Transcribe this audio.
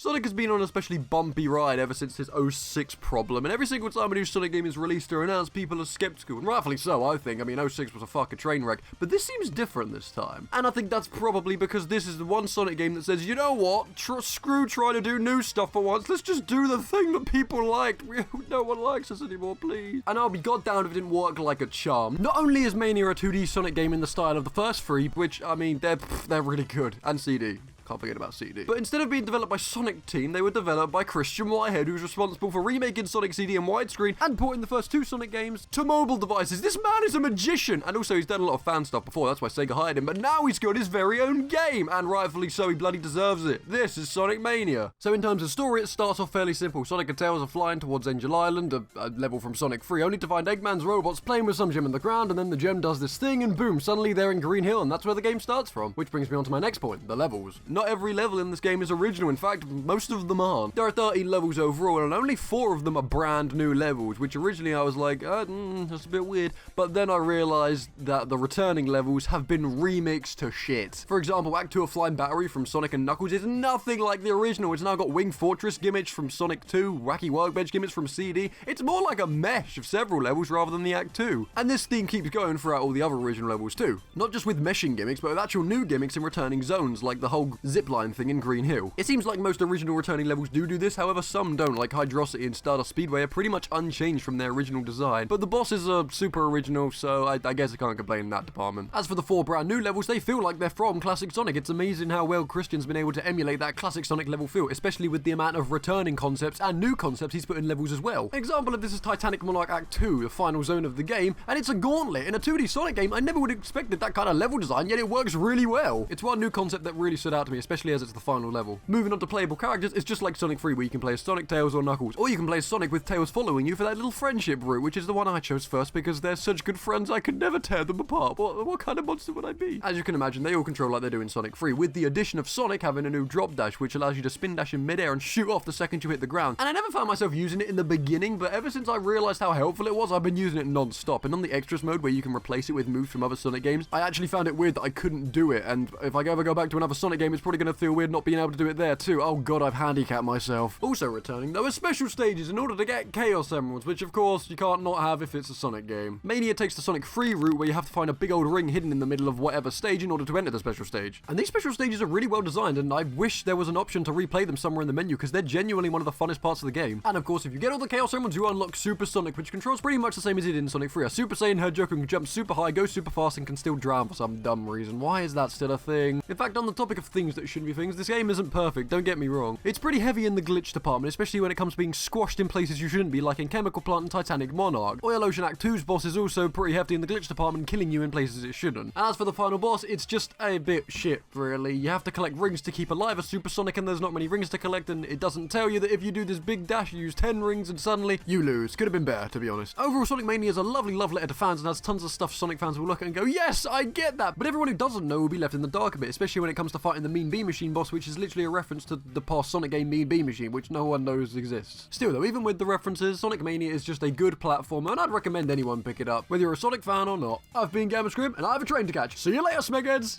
Sonic has been on an especially bumpy ride ever since his 06 problem, and every single time a new Sonic game is released or announced, people are skeptical, and rightfully so, I think. I mean, 06 was a fucking train wreck, but this seems different this time. And I think that's probably because this is the one Sonic game that says, you know what, screw trying to do new stuff for once, let's just do the thing that people liked. No one likes us anymore, please. And I'll be goddamned if it didn't work like a charm. Not only is Mania a 2D Sonic game in the style of the first three, which, I mean, they're really good, and CD. Can't forget about CD. But instead of being developed by Sonic Team, they were developed by Christian Whitehead, who's responsible for remaking Sonic CD and widescreen and porting the first two Sonic games to mobile devices. This man is a magician! And also, he's done a lot of fan stuff before, that's why Sega hired him, but now he's got his very own game, and rightfully so, he bloody deserves it. This is Sonic Mania. So in terms of story, it starts off fairly simple. Sonic and Tails are flying towards Angel Island, a level from Sonic 3, only to find Eggman's robots playing with some gem in the ground, and then the gem does this thing, and boom, suddenly they're in Green Hill, and that's where the game starts from. Which brings me on to my next point, the levels. Not every level in this game is original. In fact, most of them aren't. There are 13 levels overall, and only 4 of them are brand new levels, which originally I was like, that's a bit weird. But then I realized that the returning levels have been remixed to shit. For example, Act 2 of Flying Battery from Sonic and Knuckles is nothing like the original. It's now got Wing Fortress gimmicks from Sonic 2, Wacky Workbench gimmicks from CD. It's more like a mesh of several levels rather than the Act 2. And this theme keeps going throughout all the other original levels too. Not just with meshing gimmicks, but with actual new gimmicks and returning zones, like the whole zipline thing in Green Hill. It seems like most original returning levels do this, however some don't, like Hydrocity and Stardust Speedway are pretty much unchanged from their original design, but the bosses are super original, so I guess I can't complain in that department. As for the 4 brand new levels, they feel like they're from classic Sonic. It's amazing how well Christian's been able to emulate that classic Sonic level feel, especially with the amount of returning concepts and new concepts he's put in levels as well. An example of this is Titanic Monarch Act 2, the final zone of the game, and it's a gauntlet. In a 2D Sonic game, I never would have expected that kind of level design, yet it works really well. It's one new concept that really stood out to me, especially as it's the final level. Moving on to playable characters, it's just like Sonic 3 where you can play as Sonic, Tails, or Knuckles, or you can play as Sonic with Tails following you for that little friendship route, which is the one I chose first because they're such good friends I could never tear them apart. What kind of monster would I be? As you can imagine, they all control like they do in Sonic 3, with the addition of Sonic having a new drop dash, which allows you to spin dash in midair and shoot off the second you hit the ground. And I never found myself using it in the beginning, but ever since I realized how helpful it was, I've been using it non-stop. And on the extras mode where you can replace it with moves from other Sonic games, I actually found it weird that I couldn't do it, and if I ever go back to another Sonic game, it's probably going to feel weird not being able to do it there too. Oh god, I've handicapped myself. Also returning though are special stages in order to get Chaos Emeralds, which of course you can't not have if it's a Sonic game. Mania takes the Sonic 3 route where you have to find a big old ring hidden in the middle of whatever stage in order to enter the special stage. And these special stages are really well designed, and I wish there was an option to replay them somewhere in the menu because they're genuinely one of the funnest parts of the game. And of course, if you get all the Chaos Emeralds, you unlock Super Sonic, which controls pretty much the same as it did in Sonic 3. A Super Saiyan Hedgehog can jump super high, go super fast, and can still drown for some dumb reason. Why is that still a thing? In fact, on the topic of things that shouldn't be things, this game isn't perfect, don't get me wrong. It's pretty heavy in the glitch department, especially when it comes to being squashed in places you shouldn't be, like in Chemical Plant and Titanic Monarch. Oil Ocean Act 2's boss is also pretty hefty in the glitch department, killing you in places it shouldn't. And as for the final boss, it's just a bit shit, really. You have to collect rings to keep alive a Super Sonic, and there's not many rings to collect, and it doesn't tell you that if you do this big dash, you use 10 rings, and suddenly you lose. Could have been better, to be honest. Overall, Sonic Mania is a lovely love letter to fans and has tons of stuff Sonic fans will look at and go, yes, I get that! But everyone who doesn't know will be left in the dark a bit, especially when it comes to fighting the Mean Bee Machine boss, which is literally a reference to the past Sonic game Mean Bee Machine, which no one knows exists. Still though, even with the references, Sonic Mania is just a good platformer, and I'd recommend anyone pick it up, whether you're a Sonic fan or not. I've been GamerScrim, and I have a train to catch. See you later, Smegheads!